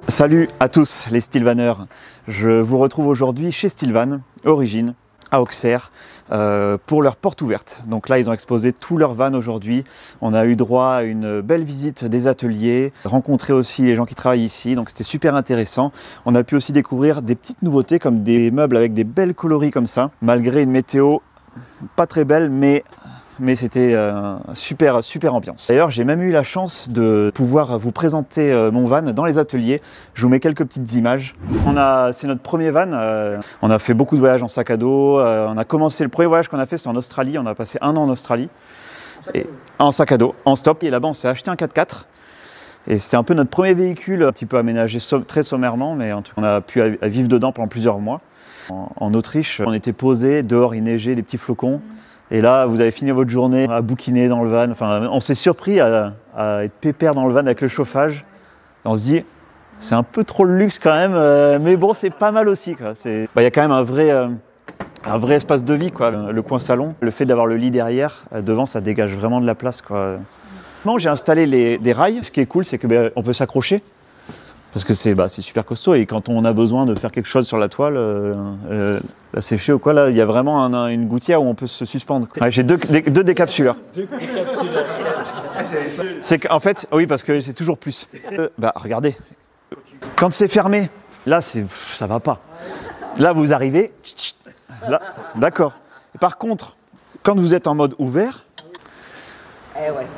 Salut à tous les Stylvaneurs, je vous retrouve aujourd'hui chez Stylvan, Origine, à Auxerre, pour leur porte ouverte. Donc là, ils ont exposé tous leurs vannes aujourd'hui. On a eu droit à une belle visite des ateliers, rencontrer aussi les gens qui travaillent ici, donc c'était super intéressant. On a pu aussi découvrir des petites nouveautés comme des meubles avec des belles coloris comme ça, malgré une météo pas très belle, mais c'était super ambiance. D'ailleurs, j'ai même eu la chance de pouvoir vous présenter mon van dans les ateliers. Je vous mets quelques petites images. C'est notre premier van. On a fait beaucoup de voyages en sac à dos. On a commencé, le premier voyage qu'on a fait, c'est en Australie. On a passé 1 an en Australie. En sac à dos, en stop. Et là-bas, on s'est acheté un 4x4. Et c'était un peu notre premier véhicule, un petit peu aménagé très sommairement, mais en tout cas, on a pu vivre dedans pendant plusieurs mois. En Autriche, on était posé, dehors il neigeait, des petits flocons. Et là, vous avez fini votre journée à bouquiner dans le van. Enfin, on s'est surpris à être pépère dans le van avec le chauffage. Et on se dit, c'est un peu trop le luxe quand même, mais bon, c'est pas mal aussi. Il y a quand même un vrai espace de vie, quoi. Le coin salon. Le fait d'avoir le lit derrière, devant, ça dégage vraiment de la place, quoi. J'ai installé des rails. Ce qui est cool, c'est qu'on peut s'accrocher. Parce que c'est super costaud et quand on a besoin de faire quelque chose sur la toile, la sécher ou quoi, là, il y a vraiment une gouttière où on peut se suspendre. Ouais, j'ai deux décapsuleurs. C'est qu'en fait, oui, parce que c'est toujours plus. Regardez, quand c'est fermé, là, ça va pas. Là, vous arrivez, là, d'accord. Par contre, quand vous êtes en mode ouvert,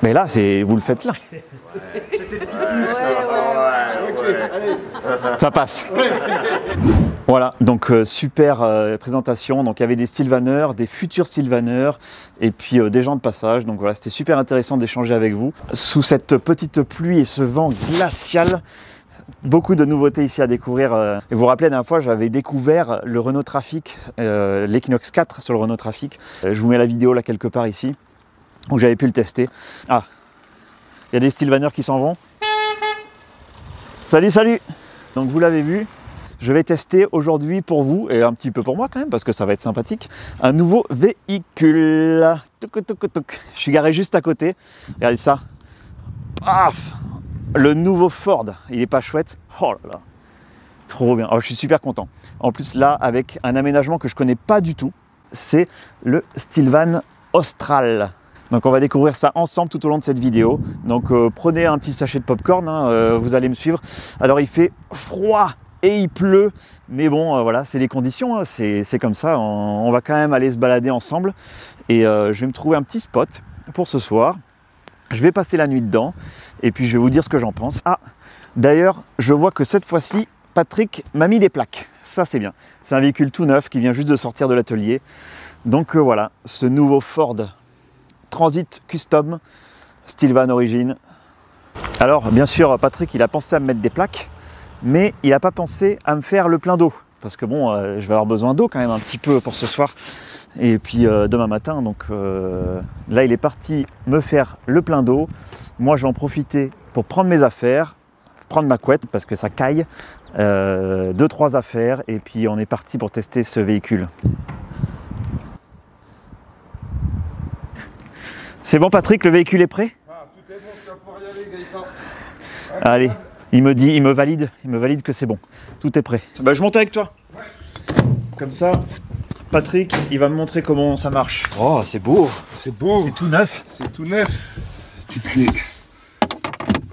mais là, vous le faites là. Ça passe. Voilà, donc super présentation. Donc il y avait des Stylvaneurs, des futurs Stylvaneurs et puis des gens de passage. Donc voilà, c'était super intéressant d'échanger avec vous. Sous cette petite pluie et ce vent glacial, beaucoup de nouveautés ici à découvrir. Et vous vous rappelez, la dernière fois, j'avais découvert le Renault Trafic, l'Equinox 4 sur le Renault Trafic. Je vous mets la vidéo là quelque part ici, où j'avais pu le tester. Ah, il y a des Stylvaneurs qui s'en vont. Salut, salut! Donc vous l'avez vu, je vais tester aujourd'hui pour vous, et un petit peu pour moi quand même, parce que ça va être sympathique, un nouveau véhicule. Je suis garé juste à côté. Regardez ça. Paf, le nouveau Ford, il est pas chouette? Oh là là, trop bien. Oh, je suis super content. En plus là, avec un aménagement que je connais pas du tout, c'est le Stylvan Austral. Donc on va découvrir ça ensemble tout au long de cette vidéo. Donc prenez un petit sachet de popcorn, vous allez me suivre. Alors il fait froid et il pleut, mais bon voilà, c'est les conditions, c'est comme ça. On va quand même aller se balader ensemble. Et je vais me trouver un petit spot pour ce soir. Je vais passer la nuit dedans et puis je vais vous dire ce que j'en pense. Ah, d'ailleurs, je vois que cette fois-ci, Patrick m'a mis des plaques. Ça c'est bien. C'est un véhicule tout neuf qui vient juste de sortir de l'atelier. Donc voilà, ce nouveau Ford Transit Custom, Stylvan Origine. Alors bien sûr, Patrick, il a pensé à me mettre des plaques, mais il n'a pas pensé à me faire le plein d'eau. Parce que bon, je vais avoir besoin d'eau quand même un petit peu pour ce soir. Et puis demain matin, donc là il est parti me faire le plein d'eau. Moi je vais en profiter pour prendre mes affaires, prendre ma couette parce que ça caille, 2-3 affaires, et puis on est parti pour tester ce véhicule. C'est bon Patrick, le véhicule est prêt? Ah, tout est bon, tu vas pouvoir y aller, Gaëtan. Allez, il me valide que c'est bon. Tout est prêt. Je monte avec toi. Ouais. Comme ça, Patrick, il va me montrer comment ça marche. Oh, c'est beau. C'est beau. C'est tout neuf. C'est tout neuf. Petite clé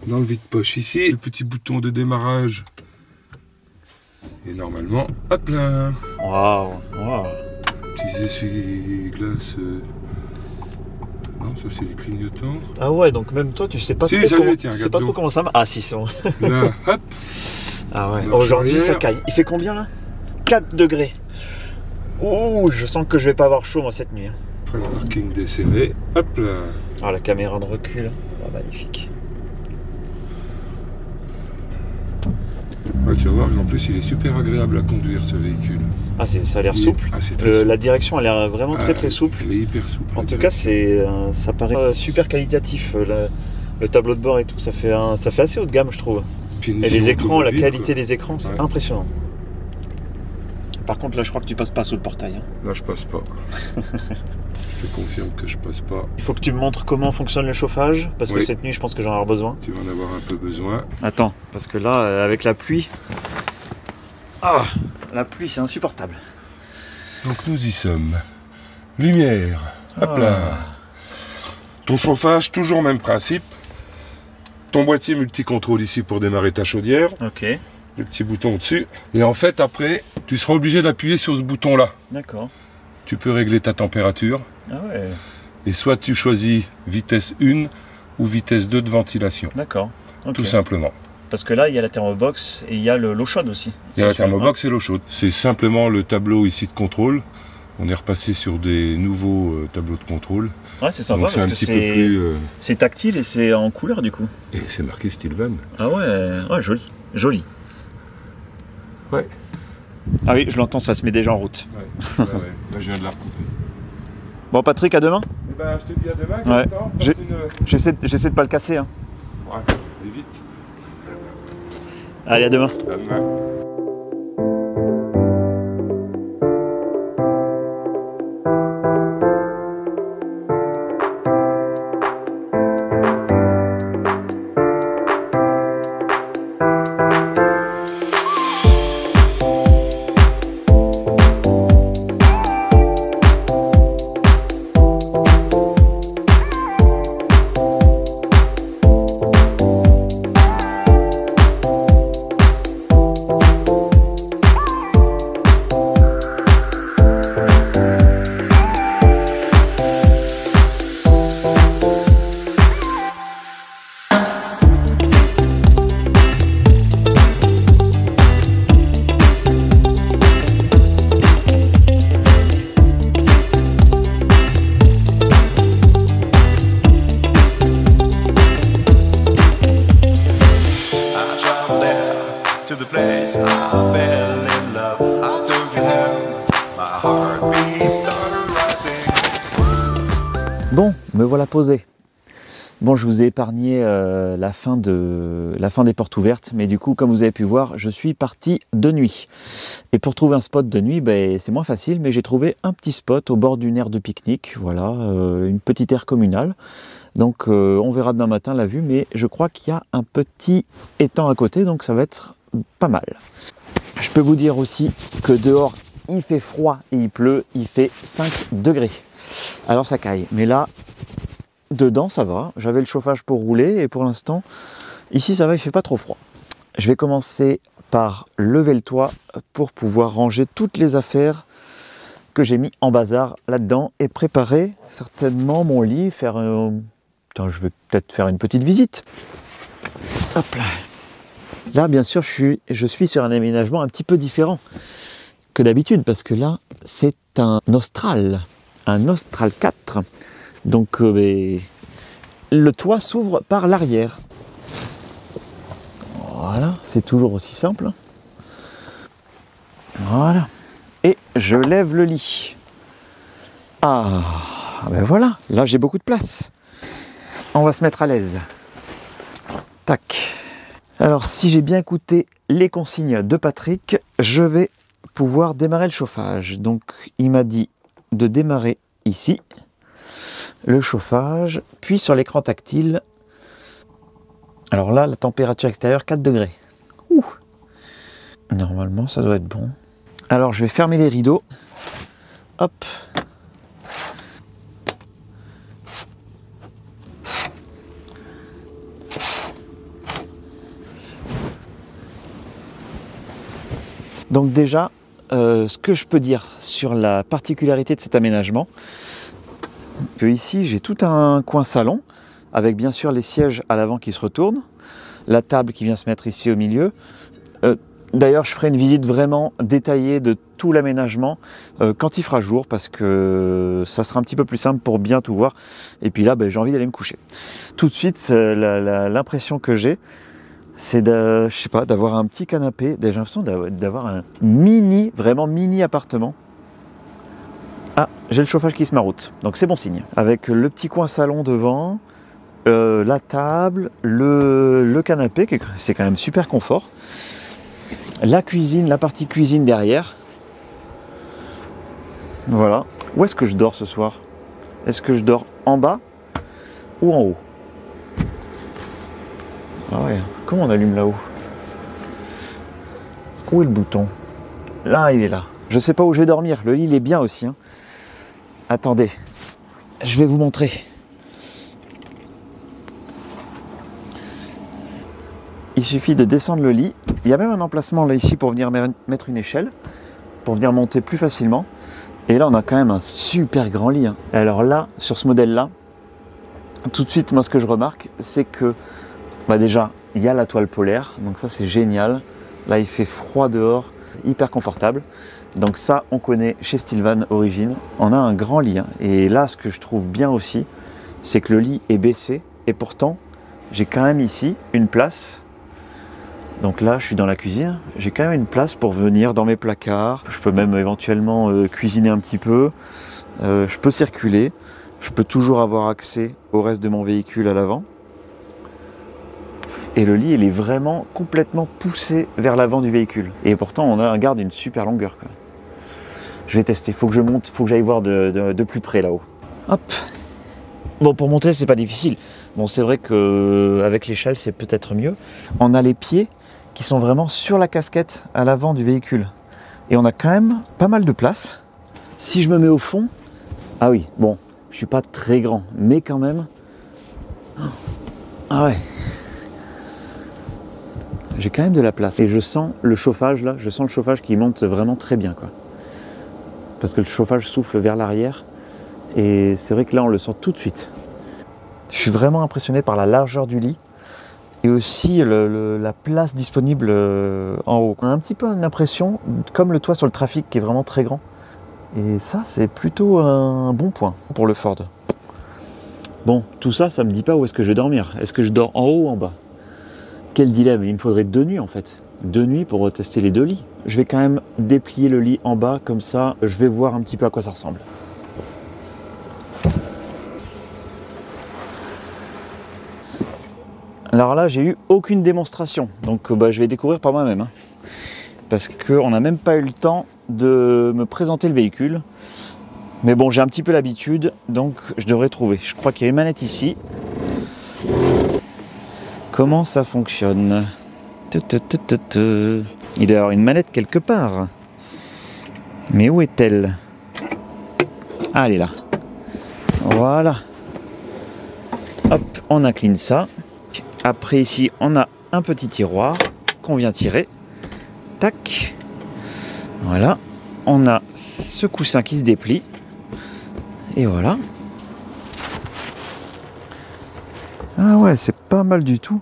dans le vide-poche ici. Le petit bouton de démarrage. Et normalement, hop là. Waouh. Petits essuie-glaces. Non, ça c'est les clignotants. Ah ouais, donc même toi tu sais pas trop comment ça marche. Ah si, c'est bon. Là, hop. Ah ouais, aujourd'hui ça caille. Il fait combien là? 4 degrés. Ouh, je sens que je vais pas avoir chaud moi cette nuit. Après le parking desserré, hop là. Ah, la caméra de recul, magnifique. Ouais, tu vas voir, en plus il est super agréable à conduire ce véhicule. Ah, ça a l'air souple. La direction a l'air vraiment très souple. Elle est hyper souple. En tout cas, ça paraît super qualitatif. Le tableau de bord et tout, ça fait assez haut de gamme, je trouve. Et les écrans, la qualité des écrans, c'est impressionnant. Par contre, là, je crois que tu passes pas sous le portail. Là, je passe pas. Je te confirme que je passe pas. Il faut que tu me montres comment fonctionne le chauffage, parce que Oui. cette nuit, je pense que j'en ai besoin. Tu vas en avoir un peu besoin. Attends, parce que là, avec la pluie... Ah, la pluie, c'est insupportable. Donc nous y sommes. Lumière, à plein. Ton chauffage, toujours même principe. Ton boîtier multi-contrôle ici pour démarrer ta chaudière. Ok, Le petit bouton au-dessus. Et en fait, après, tu seras obligé d'appuyer sur ce bouton-là. d'accord. Tu peux régler ta température. Ah ouais, Et soit tu choisis vitesse 1 ou vitesse 2 de ventilation. d'accord. Ok. Tout simplement. Parce que là, il y a la thermobox et il y a l'eau chaude aussi. Il y a la thermobox et l'eau chaude. C'est simplement le tableau ici de contrôle. On est repassé sur des nouveaux tableaux de contrôle. Ouais, c'est sympa Donc c'est parce un que petit peu plus... c'est tactile et c'est en couleur du coup. Et c'est marqué Stilvan. Ah ouais, ouais, joli, joli. Ouais. Ah oui, je l'entends, ça se met déjà en route. Ouais. Là, je viens de la recouper. Bon, Patrick, à demain. Eh ben, je te dis à demain. Ouais. Gaëtan. J'ai- Passe une- J'essaie de pas le casser. Hein. Ouais, et vite. Allez, à demain. À demain. To the place I fell in love, I took you home, my heartbeat started rising. Bon, me voilà posé. Bon, je vous ai épargné la fin des portes ouvertes, mais du coup, comme vous avez pu voir, je suis parti de nuit. Et pour trouver un spot de nuit, ben, c'est moins facile, mais j'ai trouvé un petit spot au bord d'une aire de pique-nique, voilà, une petite aire communale. Donc on verra demain matin la vue, mais je crois qu'il y a un petit étang à côté, donc ça va être pas mal. Je peux vous dire aussi que dehors, il fait froid et il pleut, il fait 5 degrés. Alors ça caille, mais là, dedans ça va, j'avais le chauffage pour rouler et pour l'instant, ici ça va, il fait pas trop froid. Je vais commencer par lever le toit pour pouvoir ranger toutes les affaires que j'ai mis en bazar là-dedans et préparer certainement mon lit, faire Attends, je vais peut-être faire une petite visite. Hop là. Là, bien sûr, je suis sur un aménagement un petit peu différent que d'habitude, parce que là, c'est un Austral 4. Donc, le toit s'ouvre par l'arrière. Voilà, c'est toujours aussi simple. Voilà. Et je lève le lit. Ah, ben voilà, là j'ai beaucoup de place. On va se mettre à l'aise. Tac. Alors, si j'ai bien écouté les consignes de Patrick, je vais pouvoir démarrer le chauffage. Donc, il m'a dit de démarrer ici le chauffage, puis sur l'écran tactile. Alors là, la température extérieure, 4 degrés. Ouh. Normalement, ça doit être bon. Alors, je vais fermer les rideaux. Hop. Donc déjà, ce que je peux dire sur la particularité de cet aménagement, que ici j'ai tout un coin salon, avec bien sûr les sièges à l'avant qui se retournent, la table qui vient se mettre ici au milieu. D'ailleurs, je ferai une visite vraiment détaillée de tout l'aménagement quand il fera jour, parce que ça sera un petit peu plus simple pour bien tout voir. Et puis là, j'ai envie d'aller me coucher. Tout de suite, l'impression que j'ai, c'est d'avoir un petit canapé. J'ai l'impression d'avoir un vraiment mini appartement. Ah, j'ai le chauffage qui se maroute, donc c'est bon signe. Avec le petit coin salon devant, la table, le canapé, c'est quand même super confort. La cuisine, la partie cuisine derrière. Voilà. Où est-ce que je dors ce soir? Est-ce que je dors en bas ou en haut? Ah ouais, comment on allume là-haut? Où est le bouton? Là, il est là. Je sais pas où je vais dormir. Le lit, il est bien aussi. Hein. Attendez, je vais vous montrer. Il suffit de descendre le lit. Il y a même un emplacement là ici pour venir mettre une échelle, pour venir monter plus facilement. Et là, on a quand même un super grand lit. Hein. Alors là, sur ce modèle-là, tout de suite, moi, ce que je remarque, c'est que, déjà, il y a la toile polaire. Donc ça, c'est génial. Là, il fait froid dehors, hyper confortable. Donc ça, on connaît chez Stillvan Origin. On a un grand lit. Hein. Et là, ce que je trouve bien aussi, c'est que le lit est baissé. Et pourtant, j'ai quand même ici une place. Donc là, je suis dans la cuisine. J'ai quand même une place pour venir dans mes placards. Je peux même éventuellement cuisiner un petit peu. Je peux circuler. Je peux toujours avoir accès au reste de mon véhicule à l'avant. Et le lit, il est vraiment complètement poussé vers l'avant du véhicule. Et pourtant, on garde une super longueur, quoi. Je vais tester. Il faut que je monte, il faut que j'aille voir de plus près là-haut. Hop. Bon, pour monter, c'est pas difficile. Bon, c'est vrai qu'avec l'échelle, c'est peut-être mieux. On a les pieds qui sont vraiment sur la casquette à l'avant du véhicule. Et on a quand même pas mal de place. Si je me mets au fond, ah oui, bon, je suis pas très grand, mais quand même. Ah ouais. J'ai quand même de la place. Et je sens le chauffage là, je sens le chauffage qui monte vraiment très bien, quoi. Parce que le chauffage souffle vers l'arrière. Et c'est vrai que là, on le sent tout de suite. Je suis vraiment impressionné par la largeur du lit. Et aussi la place disponible en haut. On a un petit peu une impression, comme le toit sur le trafic qui est vraiment très grand. Et ça, c'est plutôt un bon point pour le Ford. Bon, tout ça, ça me dit pas où est-ce que je vais dormir. Est-ce que je dors en haut ou en bas? Quel dilemme, il me faudrait 2 nuits en fait. 2 nuits pour tester les 2 lits. Je vais quand même déplier le lit en bas, comme ça, je vais voir un petit peu à quoi ça ressemble. Alors là, j'ai eu aucune démonstration, donc je vais découvrir par moi-même. Hein. Parce qu'on n'a même pas eu le temps de me présenter le véhicule. Mais bon, j'ai un petit peu l'habitude, donc je devrais trouver. Je crois qu'il y a une manette ici. Comment ça fonctionne? Il doit y avoir une manette quelque part. Mais où est-elle? Ah, elle est là. Voilà. Hop, on incline ça. Après ici, on a un petit tiroir qu'on vient tirer. Tac. Voilà. On a ce coussin qui se déplie. Et voilà. Ah ouais, c'est pas mal du tout.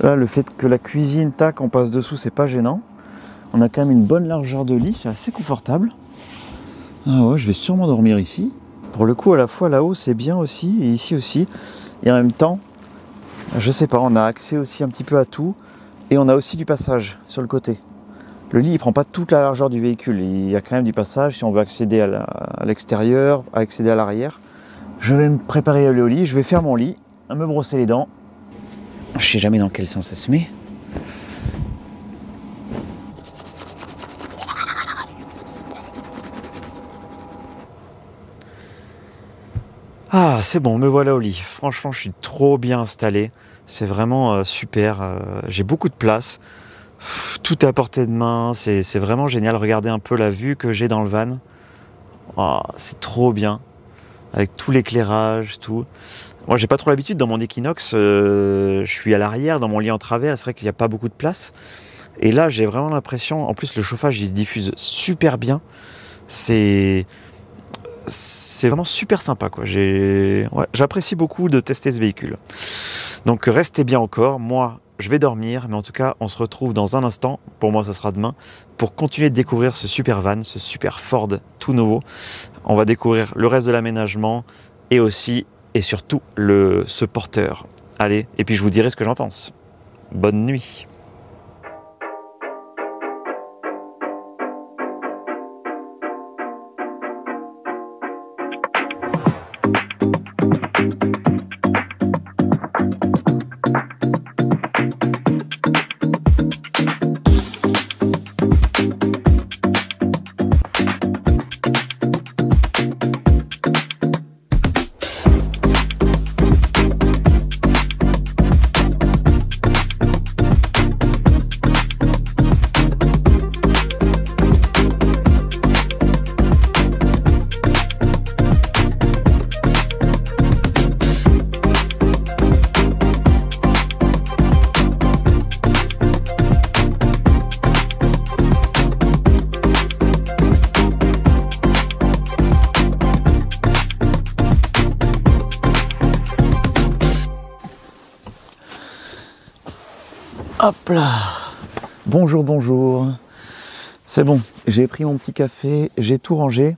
Là, le fait que la cuisine, tac, on passe dessous, c'est pas gênant. On a quand même une bonne largeur de lit, c'est assez confortable. Ah ouais, je vais sûrement dormir ici. Pour le coup, à la fois là-haut, c'est bien aussi, et ici aussi. Et en même temps, je sais pas, on a accès aussi un petit peu à tout. Et on a aussi du passage sur le côté. Le lit, il prend pas toute la largeur du véhicule. Il y a quand même du passage si on veut accéder à l'extérieur, accéder à l'arrière. Je vais me préparer à aller au lit, je vais faire mon lit, me brosser les dents. Je sais jamais dans quel sens ça se met. Ah, c'est bon, me voilà au lit. Franchement, je suis trop bien installé. C'est vraiment super. J'ai beaucoup de place. Tout est à portée de main. C'est vraiment génial. Regardez un peu la vue que j'ai dans le van. Oh, c'est trop bien. Avec tout l'éclairage, tout. Moi, j'ai pas trop l'habitude dans mon Equinox. Je suis à l'arrière, dans mon lit en travers. C'est vrai qu'il n'y a pas beaucoup de place. Et là, j'ai vraiment l'impression. En plus, le chauffage, il se diffuse super bien. C'est vraiment super sympa, quoi. J'apprécie beaucoup de tester ce véhicule. Donc, restez bien encore. Moi, je vais dormir. Mais en tout cas, on se retrouve dans un instant. Pour moi, ça sera demain. Pour continuer de découvrir ce super van, ce super Ford tout nouveau. On va découvrir le reste de l'aménagement. Et aussi, et surtout, ce porteur. Allez, et puis je vous dirai ce que j'en pense. Bonne nuit. là. Bonjour, bonjour. C'est bon, j'ai pris mon petit café, j'ai tout rangé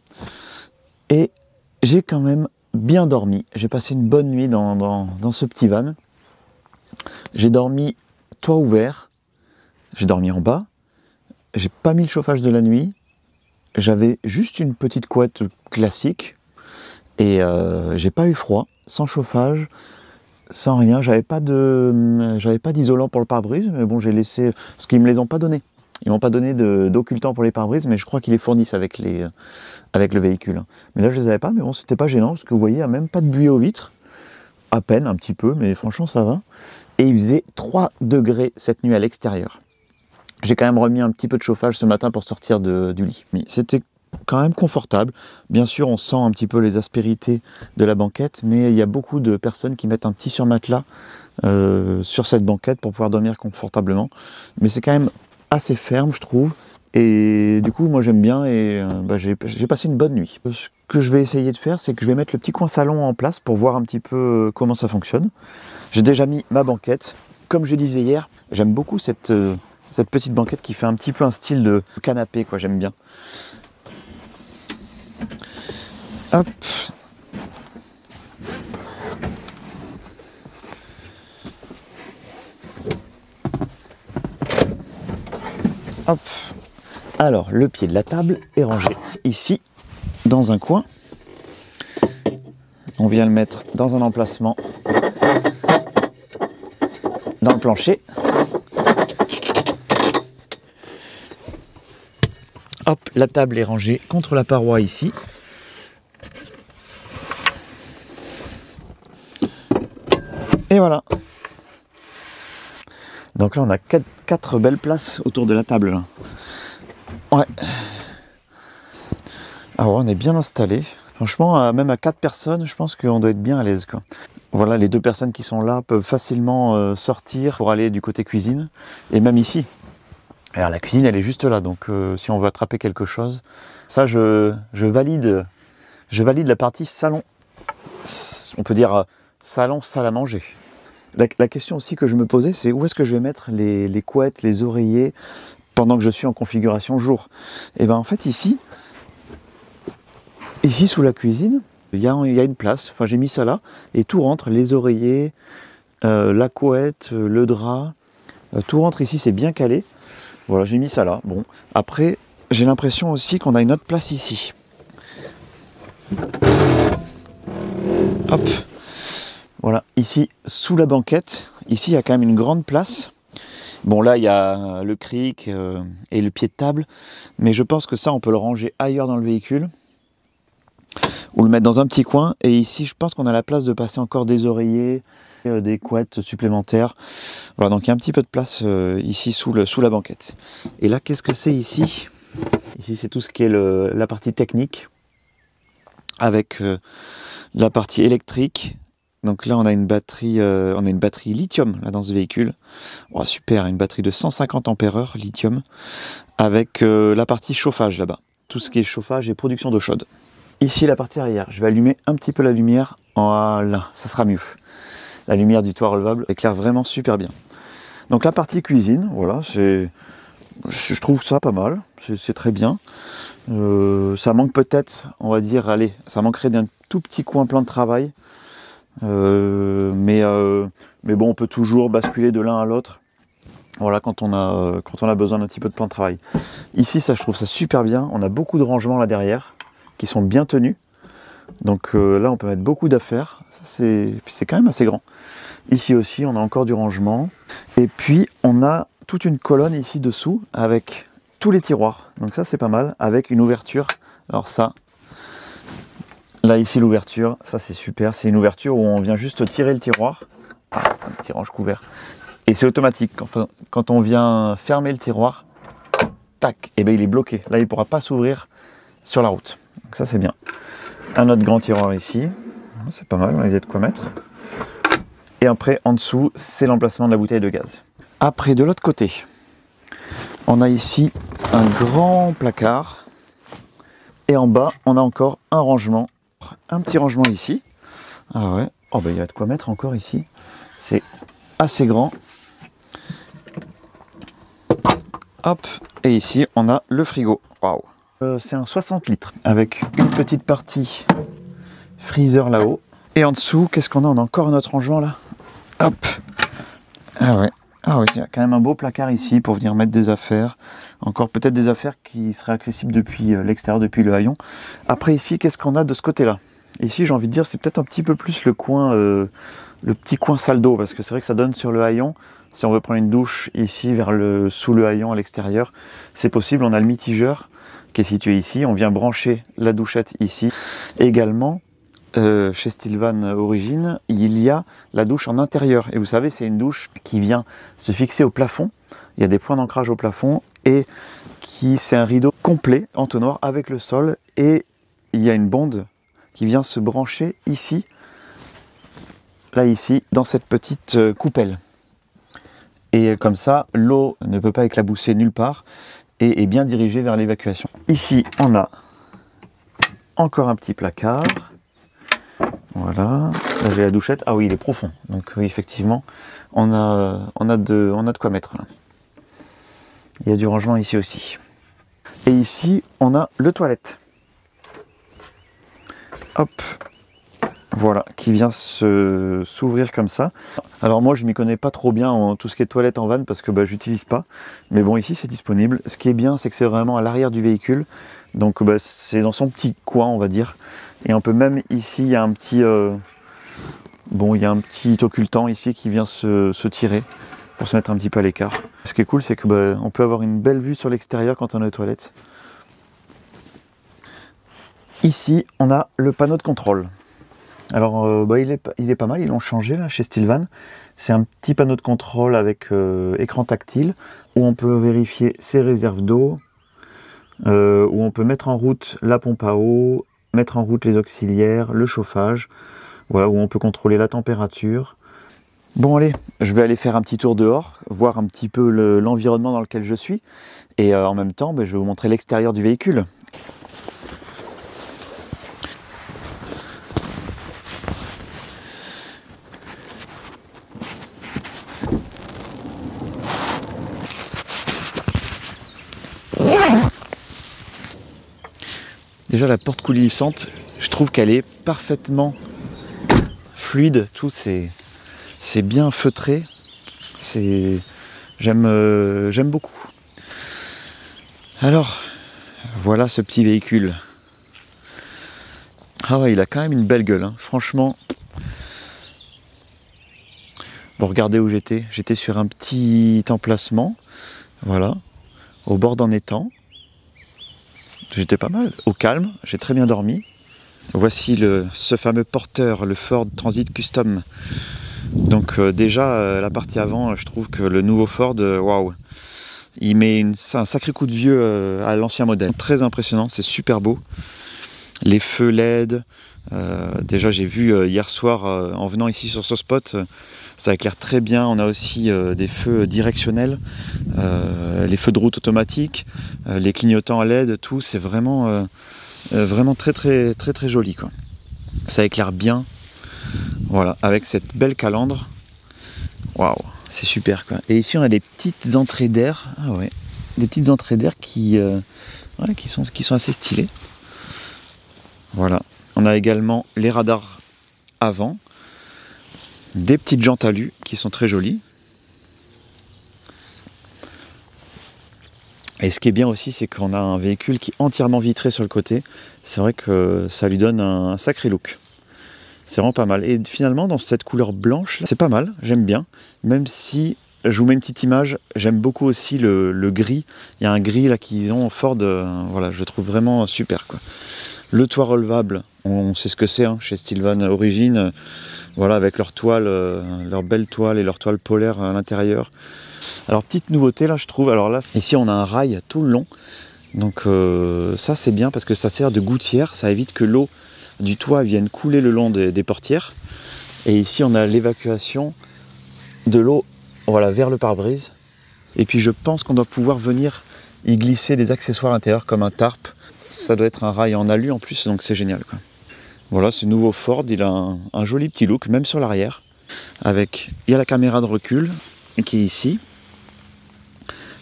et j'ai quand même bien dormi. J'ai passé une bonne nuit dans ce petit van. J'ai dormi toit ouvert, j'ai dormi en bas, j'ai pas mis le chauffage de la nuit, j'avais juste une petite couette classique et j'ai pas eu froid, sans chauffage, sans rien. J'avais pas d'isolant pour le pare-brise, mais bon, j'ai laissé, parce qu'ils me les ont pas donnés. Ils m'ont pas donné d'occultant pour les pare-brise, mais je crois qu'ils les fournissent avec le véhicule. Mais là, je les avais pas, mais bon, c'était pas gênant, parce que vous voyez, il n'y a même pas de buée aux vitres. À peine, un petit peu, mais franchement, ça va. Et il faisait 3 degrés cette nuit à l'extérieur. J'ai quand même remis un petit peu de chauffage ce matin pour sortir du lit. Mais c'était quand même confortable. Bien sûr, on sent un petit peu les aspérités de la banquette, mais il y a beaucoup de personnes qui mettent un petit surmatelas sur cette banquette pour pouvoir dormir confortablement. Mais c'est quand même assez ferme, je trouve, et du coup moi j'aime bien et j'ai passé une bonne nuit. Ce que je vais essayer de faire, c'est que je vais mettre le petit coin salon en place pour voir un petit peu comment ça fonctionne. J'ai déjà mis ma banquette. Comme je disais hier, j'aime beaucoup cette petite banquette qui fait un petit peu un style de canapé, quoi, j'aime bien. Hop. Hop. Alors, le pied de la table est rangé ici, dans un coin. On vient le mettre dans un emplacement dans le plancher. Hop, la table est rangée contre la paroi ici. Et voilà. Donc là, on a 4 belles places autour de la table. Là. Ouais. Alors, on est bien installé. Franchement, même à 4 personnes, je pense qu'on doit être bien à l'aise, quoi. Voilà, les 2 personnes qui sont là peuvent facilement sortir pour aller du côté cuisine. Et même ici. Alors, la cuisine, elle est juste là. Donc, si on veut attraper quelque chose, ça, je valide la partie salon. On peut dire salon, salle à manger. La question aussi que je me posais, c'est où est-ce que je vais mettre les couettes, les oreillers pendant que je suis en configuration jour. Et bien en fait ici sous la cuisine, il y a une place, enfin j'ai mis ça là, et tout rentre, les oreillers, la couette, le drap, tout rentre ici, c'est bien calé. Voilà, j'ai mis ça là. Bon, après, j'ai l'impression aussi qu'on a une autre place ici. Hop. Voilà, ici, sous la banquette, ici, il y a quand même une grande place. Bon, là, il y a le cric et le pied de table, mais je pense que ça, on peut le ranger ailleurs dans le véhicule, ou le mettre dans un petit coin. Et ici, je pense qu'on a la place de passer encore des oreillers, des couettes supplémentaires. Voilà, donc il y a un petit peu de place ici, sous la banquette. Et là, qu'est-ce que c'est ici? Ici, c'est tout ce qui est la partie technique, avec la partie électrique. Donc là, on a une batterie lithium là, dans ce véhicule. Oh, super, une batterie de 150 ampères-heure lithium avec la partie chauffage là-bas. Tout ce qui est chauffage et production d'eau chaude. Ici, la partie arrière. Je vais allumer un petit peu la lumière. Voilà, ça sera mieux. La lumière du toit relevable éclaire vraiment super bien. Donc la partie cuisine, voilà, je trouve ça pas mal. C'est très bien. Ça manque peut-être, on va dire, allez, ça manquerait d'un tout petit coin plan de travail. Mais bon, on peut toujours basculer de l'un à l'autre. Voilà, quand on a besoin d'un petit peu de plan de travail. Ici, ça, je trouve ça super bien. On a beaucoup de rangements là derrière qui sont bien tenus. Donc là, on peut mettre beaucoup d'affaires. C'est quand même assez grand. Ici aussi, on a encore du rangement. Et puis, on a toute une colonne ici dessous avec tous les tiroirs. Donc ça, c'est pas mal. Avec une ouverture. Alors ça, là, ici, l'ouverture, ça c'est super. C'est une ouverture où on vient juste tirer le tiroir. Un petit range couvert. Et c'est automatique. Enfin, quand on vient fermer le tiroir, tac, et bien il est bloqué. Là, il ne pourra pas s'ouvrir sur la route. Donc ça, c'est bien. Un autre grand tiroir ici. C'est pas mal, il y a de quoi mettre. Et après, en dessous, c'est l'emplacement de la bouteille de gaz. Après, de l'autre côté, on a ici un grand placard. Et en bas, on a encore un rangement. Un petit rangement ici. Ah ouais. Oh ben il y a de quoi mettre encore ici. C'est assez grand. Hop, et ici on a le frigo. Waouh. C'est un 60 litres avec une petite partie freezer là-haut. Et en dessous, qu'est-ce qu'on a? On a encore un autre rangement là. Hop. Ah ouais. Ah oui, il y a quand même un beau placard ici pour venir mettre des affaires. Encore peut-être des affaires qui seraient accessibles depuis l'extérieur, depuis le haillon. Après ici, qu'est-ce qu'on a de ce côté-là? Ici, j'ai envie de dire, c'est peut-être un petit peu plus le coin, le petit coin salle d'eau, parce que c'est vrai que ça donne sur le haillon. Si on veut prendre une douche ici, sous le haillon à l'extérieur, c'est possible. On a le mitigeur qui est situé ici. On vient brancher la douchette ici. Également, chez Stilvan Origine, il y a la douche en intérieur. Et vous savez, c'est une douche qui vient se fixer au plafond. Il y a des points d'ancrage au plafond et c'est un rideau complet, entonnoir avec le sol. Et il y a une bonde qui vient se brancher ici, là ici, dans cette petite coupelle. Et comme ça, l'eau ne peut pas éclabousser nulle part et est bien dirigée vers l'évacuation. Ici, on a encore un petit placard. Voilà, là j'ai la douchette. Ah oui, il est profond. Donc oui, effectivement, on a de quoi mettre là. Il y a du rangement ici aussi. Et ici, on a le toilette. Hop, voilà, qui vient s'ouvrir comme ça. Alors moi, je m'y connais pas trop bien en tout ce qui est toilette en van parce que j'utilise pas. Mais bon, ici, c'est disponible. Ce qui est bien, c'est que c'est vraiment à l'arrière du véhicule. Donc c'est dans son petit coin, on va dire. Et on peut même ici, il y a un petit, il y a un petit occultant ici qui vient se tirer pour se mettre un petit peu à l'écart. Ce qui est cool, c'est que on peut avoir une belle vue sur l'extérieur quand on est aux toilettes. Ici, on a le panneau de contrôle. Alors, il est pas mal, ils l'ont changé là chez Stilvan. C'est un petit panneau de contrôle avec écran tactile où on peut vérifier ses réserves d'eau, où on peut mettre en route la pompe à eau, mettre en route les auxiliaires, le chauffage, voilà, où on peut contrôler la température. Bon allez, je vais aller faire un petit tour dehors, voir un petit peu l'environnement dans lequel je suis, et en même temps, je vais vous montrer l'extérieur du véhicule. Déjà la porte coulissante, je trouve qu'elle est parfaitement fluide, tout c'est bien feutré, j'aime beaucoup. Alors, voilà ce petit véhicule. Ah ouais, il a quand même une belle gueule, hein. Franchement. Bon, regardez où j'étais sur un petit emplacement, voilà, au bord d'un étang. J'étais pas mal, au calme, j'ai très bien dormi. Voici ce fameux porteur, le Ford Transit Custom. Donc déjà, la partie avant, je trouve que le nouveau Ford, waouh, il met un sacré coup de vieux à l'ancien modèle. Très impressionnant, c'est super beau. Les feux LED, déjà j'ai vu hier soir, en venant ici sur ce spot, ça éclaire très bien. On a aussi des feux directionnels, les feux de route automatiques, les clignotants à LED, tout, c'est vraiment, vraiment très très très très joli quoi. Ça éclaire bien, voilà, avec cette belle calandre. Waouh, c'est super quoi. Et ici on a des petites entrées d'air, ah ouais, des petites entrées d'air qui sont assez stylées. Voilà, on a également les radars avant, des petites jantes alu qui sont très jolies. Et ce qui est bien aussi, c'est qu'on a un véhicule qui est entièrement vitré sur le côté. C'est vrai que ça lui donne un sacré look. C'est vraiment pas mal. Et finalement, dans cette couleur blanche, c'est pas mal, j'aime bien. Même si, je vous mets une petite image, j'aime beaucoup aussi le gris. Il y a un gris là qu'ils ont Ford, voilà, je trouve vraiment super quoi. Le toit relevable, on sait ce que c'est hein, chez Stilvan Origine, voilà, avec leur toile, leur belle toile et leur toile polaire à l'intérieur. Alors petite nouveauté là je trouve, alors là ici on a un rail tout le long, donc ça c'est bien parce que ça sert de gouttière, ça évite que l'eau du toit vienne couler le long des portières. Et ici on a l'évacuation de l'eau, voilà, vers le pare-brise. Et puis je pense qu'on doit pouvoir venir y glisser des accessoires à l'intérieur comme un tarp. Ça doit être un rail en alu en plus, donc c'est génial quoi. Voilà, ce nouveau Ford, il a un joli petit look, même sur l'arrière. Il y a la caméra de recul qui est ici.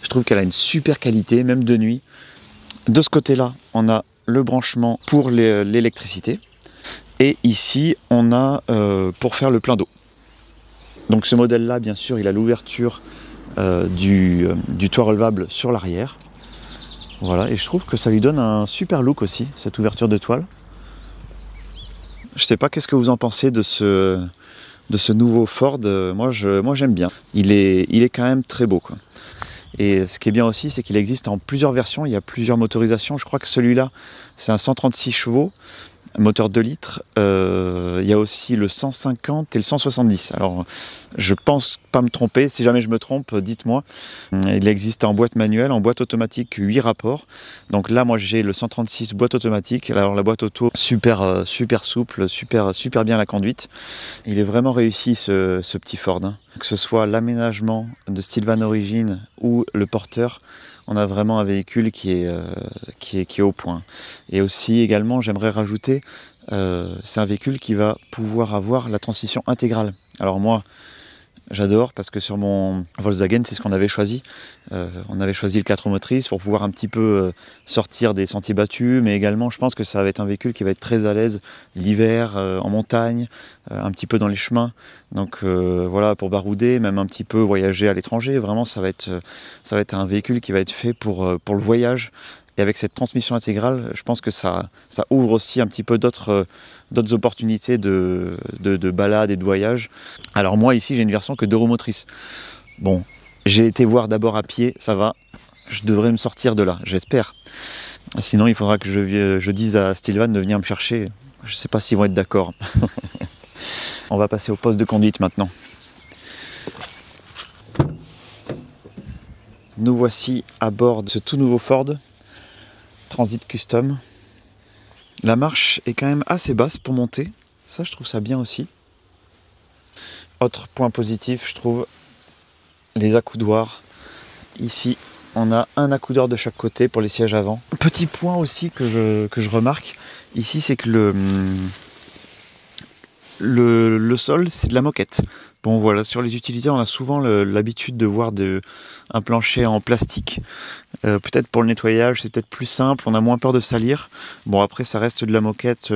Je trouve qu'elle a une super qualité, même de nuit. De ce côté-là, on a le branchement pour l'électricité. Et ici, on a pour faire le plein d'eau. Donc ce modèle-là, bien sûr, il a l'ouverture du toit relevable sur l'arrière. Voilà, et je trouve que ça lui donne un super look aussi, cette ouverture de toile. Je sais pas, qu'est-ce que vous en pensez de ce nouveau Ford? Moi j'aime bien. Il est quand même très beau, quoi. Et ce qui est bien aussi, c'est qu'il existe en plusieurs versions, il y a plusieurs motorisations. Je crois que celui-là, c'est un 136 chevaux, moteur 2 litres. Il y a aussi le 150 et le 170. Alors, je pense pas me tromper. Si jamais je me trompe, dites-moi. Il existe en boîte manuelle, en boîte automatique, 8 rapports. Donc là, moi, j'ai le 136 boîte automatique. Alors, la boîte auto, super souple, super bien la conduite. Il est vraiment réussi, ce petit Ford, hein. Que ce soit l'aménagement de Stilvan Origin ou le porteur, on a vraiment un véhicule qui est au point. Et aussi, également, j'aimerais rajouter, c'est un véhicule qui va pouvoir avoir la transmission intégrale. Alors moi, j'adore parce que sur mon Volkswagen, c'est ce qu'on avait choisi. On avait choisi le 4 roues motrices pour pouvoir un petit peu sortir des sentiers battus, mais également, je pense que ça va être un véhicule qui va être très à l'aise l'hiver, en montagne, un petit peu dans les chemins. Donc voilà, pour barouder, même un petit peu voyager à l'étranger. Vraiment, ça va être un véhicule qui va être fait pour le voyage. Et avec cette transmission intégrale, je pense que ça ouvre aussi un petit peu d'autres opportunités de balade et de voyage. Alors moi, ici, j'ai une version que 2 roues motrices. Bon, j'ai été voir d'abord à pied, ça va. Je devrais me sortir de là, j'espère. Sinon, il faudra que je dise à Stilvan de venir me chercher. Je ne sais pas s'ils vont être d'accord. On va passer au poste de conduite maintenant. Nous voici à bord de ce tout nouveau Ford Transit Custom. La marche est quand même assez basse pour monter. Ça, je trouve ça bien aussi. Autre point positif, je trouve, les accoudoirs. Ici, on a un accoudeur de chaque côté pour les sièges avant. Petit point aussi que je remarque ici, c'est que le sol, c'est de la moquette. Bon voilà, sur les utilitaires, on a souvent l'habitude de voir un plancher en plastique. Peut-être pour le nettoyage, c'est peut-être plus simple, on a moins peur de salir. Bon, après, ça reste de la moquette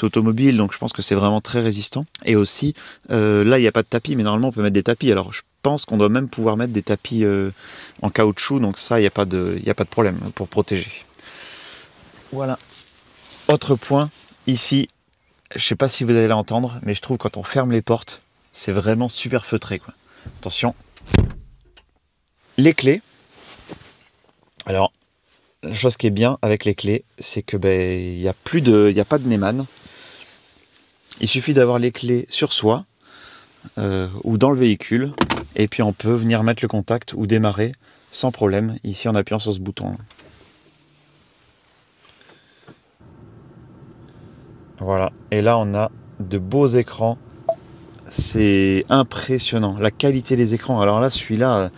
automobile, donc je pense que c'est vraiment très résistant. Et aussi, là, il n'y a pas de tapis, mais normalement, on peut mettre des tapis. Alors, je pense qu'on doit même pouvoir mettre des tapis en caoutchouc, donc ça, il n'y a pas de problème pour protéger. Voilà. Autre point, ici, je ne sais pas si vous allez l'entendre, mais je trouve que quand on ferme les portes, c'est vraiment super feutré, quoi. Attention. Les clés. Alors, la chose qui est bien avec les clés, c'est que il n'y a pas de Neumann. Il suffit d'avoir les clés sur soi ou dans le véhicule, et puis on peut venir mettre le contact ou démarrer sans problème, ici en appuyant sur ce bouton. Voilà, et là on a de beaux écrans, c'est impressionnant, la qualité des écrans. Alors là, celui-là,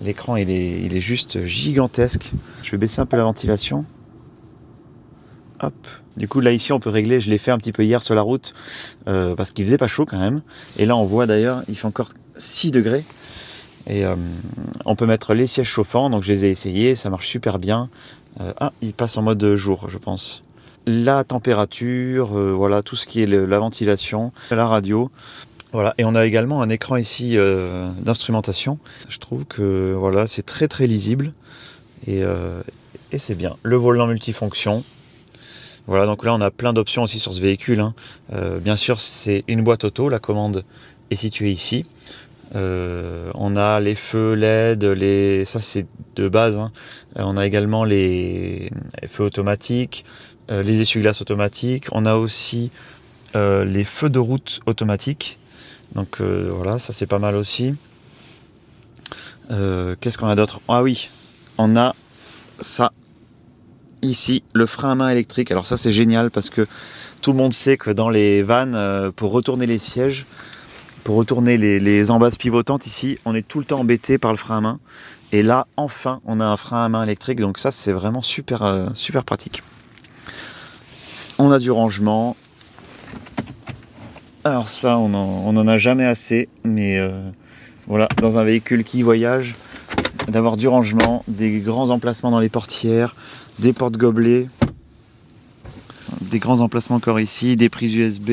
l'écran il est juste gigantesque. Je vais baisser un peu la ventilation. Hop. Du coup là ici on peut régler, je l'ai fait un petit peu hier sur la route parce qu'il faisait pas chaud quand même. Et là on voit d'ailleurs, il fait encore 6 degrés. Et on peut mettre les sièges chauffants, donc je les ai essayés, ça marche super bien. Il passe en mode jour, je pense. La température, voilà, tout ce qui est la ventilation, la radio. Voilà, et on a également un écran ici d'instrumentation. Je trouve que voilà, c'est très très lisible et c'est bien. Le volant multifonction. Voilà, donc là on a plein d'options aussi sur ce véhicule, hein. Bien sûr, c'est une boîte auto, la commande est située ici. On a les feux LED, ça c'est de base, hein. On a également les feux automatiques, les essuie-glaces automatiques. On a aussi les feux de route automatiques. Donc voilà, ça c'est pas mal aussi. Qu'est-ce qu'on a d'autre? Ah oui, on a ça ici, le frein à main électrique. Alors ça c'est génial parce que tout le monde sait que dans les vannes, pour retourner les sièges, pour retourner les embasses pivotantes ici, on est tout le temps embêté par le frein à main. Et là, enfin, on a un frein à main électrique. Donc ça, c'est vraiment super, super pratique. On a du rangement. Alors ça, on en a jamais assez. Mais Voilà, dans un véhicule qui voyage, d'avoir du rangement, des grands emplacements dans les portières, des porte-gobelets, des grands emplacements encore ici, des prises USB,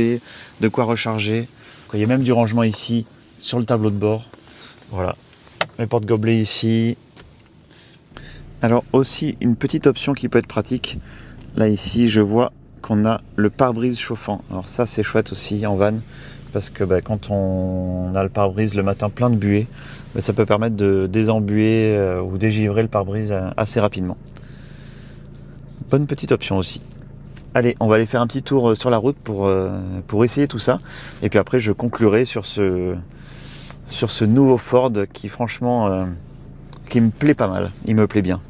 de quoi recharger. Il y a même du rangement ici, sur le tableau de bord. Voilà, les porte-gobelets ici. Alors aussi, une petite option qui peut être pratique. Là ici, je vois qu'on a le pare-brise chauffant. Alors ça, c'est chouette aussi en van, parce que quand on a le pare-brise le matin plein de buée, ça peut permettre de désembuer ou dégivrer le pare-brise assez rapidement. Bonne petite option aussi. Allez, on va aller faire un petit tour sur la route pour essayer tout ça. Et puis après, je conclurai sur ce nouveau Ford qui franchement, qui me plaît pas mal. Il me plaît bien.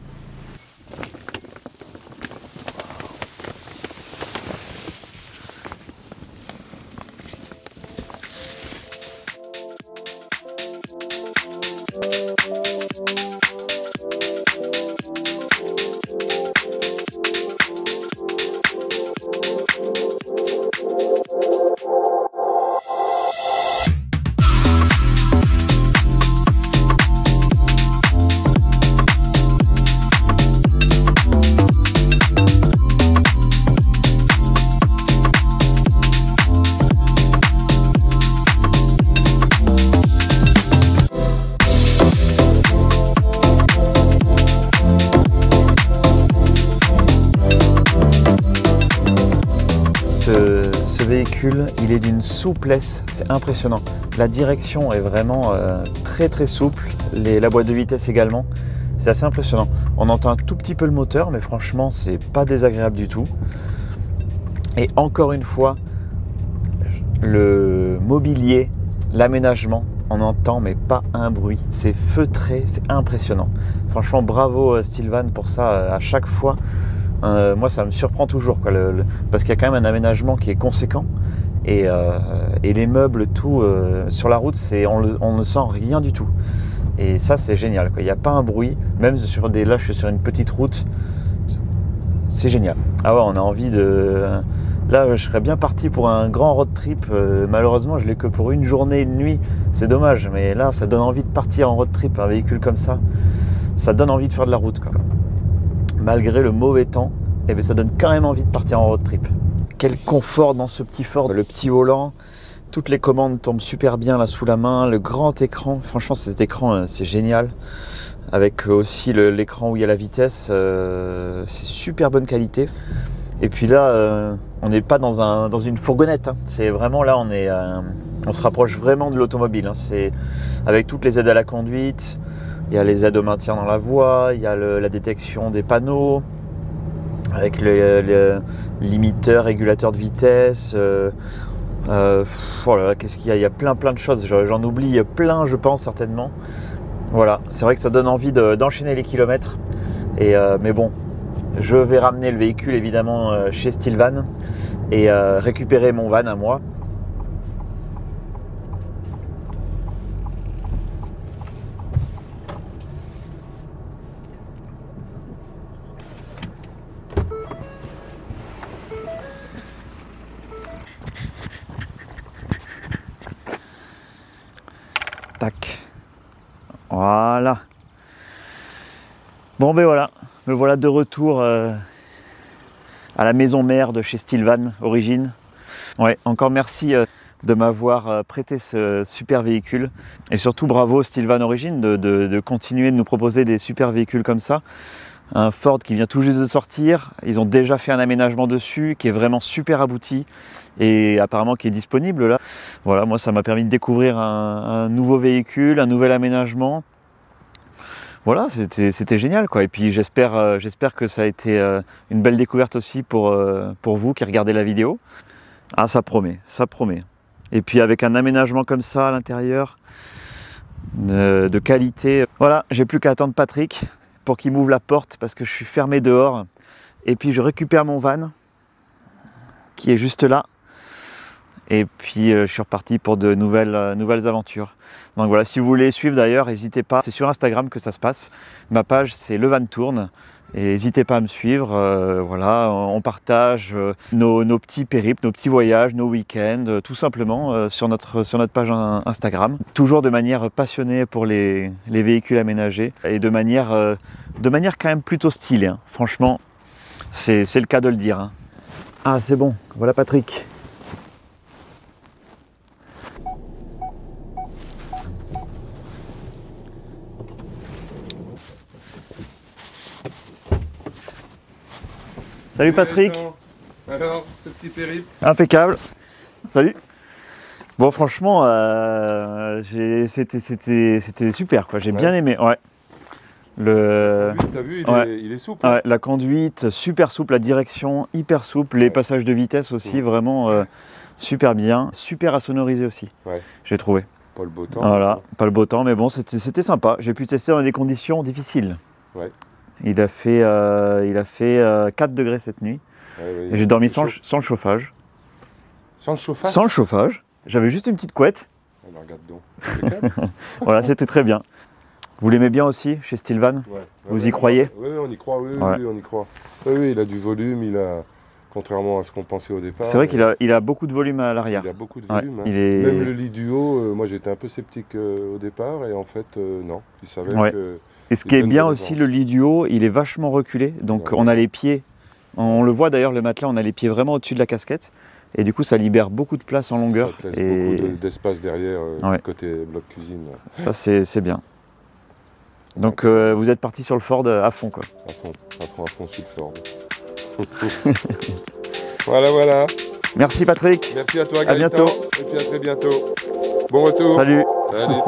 Ce véhicule, il est d'une souplesse, c'est impressionnant. La direction est vraiment très très souple, la boîte de vitesse également, c'est assez impressionnant. On entend un tout petit peu le moteur, mais franchement, c'est pas désagréable du tout. Et encore une fois, le mobilier, l'aménagement, on entend mais pas un bruit. C'est feutré, c'est impressionnant. Franchement, bravo Stilvan pour ça à chaque fois. Moi ça me surprend toujours quoi, parce qu'il y a quand même un aménagement qui est conséquent et les meubles, tout sur la route, on ne sent rien du tout. Et ça c'est génial, quoi. Il n'y a pas un bruit, même sur là je suis sur une petite route, c'est génial. Ah ouais, on a envie de... Là je serais bien parti pour un grand road trip, malheureusement je l'ai que pour une journée, une nuit, c'est dommage, mais là ça donne envie de partir en road trip, un véhicule comme ça donne envie de faire de la route quoi. Malgré le mauvais temps, eh bien, ça donne quand même envie de partir en road trip. Quel confort dans ce petit Ford, le petit volant, toutes les commandes tombent super bien là sous la main, le grand écran, franchement cet écran c'est génial, avec aussi l'écran où il y a la vitesse, c'est super bonne qualité. Et puis là, on n'est pas dans une fourgonnette, hein. C'est vraiment là, on se rapproche vraiment de l'automobile, hein. C'est avec toutes les aides à la conduite. Il y a les aides au maintien dans la voie, il y a la détection des panneaux, avec le limiteur, régulateur de vitesse. Oh là là, qu'est-ce qu'il y a ? Il y a plein de choses, j'en oublie plein je pense certainement. Voilà, c'est vrai que ça donne envie d'enchaîner les kilomètres. Mais bon, je vais ramener le véhicule évidemment chez Stilvan et récupérer mon van à moi. Tac. Voilà. Bon ben voilà. Me voilà de retour à la maison mère de chez Stilvan Origine. Ouais, encore merci de m'avoir prêté ce super véhicule. Et surtout bravo Stilvan Origine de continuer de nous proposer des super véhicules comme ça. Un Ford qui vient tout juste de sortir, ils ont déjà fait un aménagement dessus qui est vraiment super abouti et apparemment qui est disponible là. Voilà, moi ça m'a permis de découvrir un nouveau véhicule, un nouvel aménagement. Voilà, c'était génial quoi. Et puis j'espère que ça a été une belle découverte aussi pour vous qui regardez la vidéo. Ah ça promet, ça promet. Et puis avec un aménagement comme ça à l'intérieur, de qualité. Voilà, j'ai plus qu'à attendre Patrick pour qu'il m'ouvre la porte parce que je suis fermé dehors. Et puis je récupère mon van qui est juste là. Et puis je suis reparti pour de nouvelles aventures. Donc voilà, si vous voulez suivre d'ailleurs, n'hésitez pas. C'est sur Instagram que ça se passe. Ma page c'est Le Van Tourne. Et n'hésitez pas à me suivre, voilà, on partage nos petits périples, nos petits voyages, nos week-ends, tout simplement sur notre page Instagram. Toujours de manière passionnée pour les véhicules aménagés et de manière quand même plutôt stylée, hein. Franchement, c'est le cas de le dire, hein. Ah, c'est bon, voilà Patrick. Salut Patrick. Alors, ce petit périple. Impeccable. Salut. Bon, franchement, c'était super, quoi. J'ai bien aimé. Ouais. T'as vu, il est souple. Ouais, la conduite, super souple, la direction, hyper souple, les passages de vitesse aussi, vraiment super bien. Super à sonoriser aussi, j'ai trouvé. Pas le beau temps. Voilà, pas le beau temps, mais bon, c'était sympa. J'ai pu tester dans des conditions difficiles. Ouais. Il a fait 4 degrés cette nuit. Et j'ai dormi sans le chauffage. Sans le chauffage? Sans le chauffage. J'avais juste une petite couette. Alors, regarde donc. Voilà, c'était très bien. Vous l'aimez bien aussi chez Stilvan? Vous y croyez? Oui, on y croit, oui, on y croit. Oui, il a du volume, contrairement à ce qu'on pensait au départ. C'est vrai qu'il a beaucoup de volume à l'arrière. Il a beaucoup de volume. Ouais, Même le lit du haut, moi j'étais un peu sceptique au départ, et en fait, non. Il savait que... Et ce qui est bien aussi, le lit du haut, il est vachement reculé. Donc on a les pieds, on le voit d'ailleurs, le matelas, on a les pieds vraiment au-dessus de la casquette. Et du coup, ça libère beaucoup de place en longueur. Ça te laisse beaucoup d'espace derrière, côté bloc cuisine. Ça, c'est bien. Donc vous êtes parti sur le Ford à fond, quoi. À fond sur le Ford. Voilà. Merci Patrick. Merci à toi, Gaëtan. À bientôt. Et puis à très bientôt. Bon retour. Salut. Salut.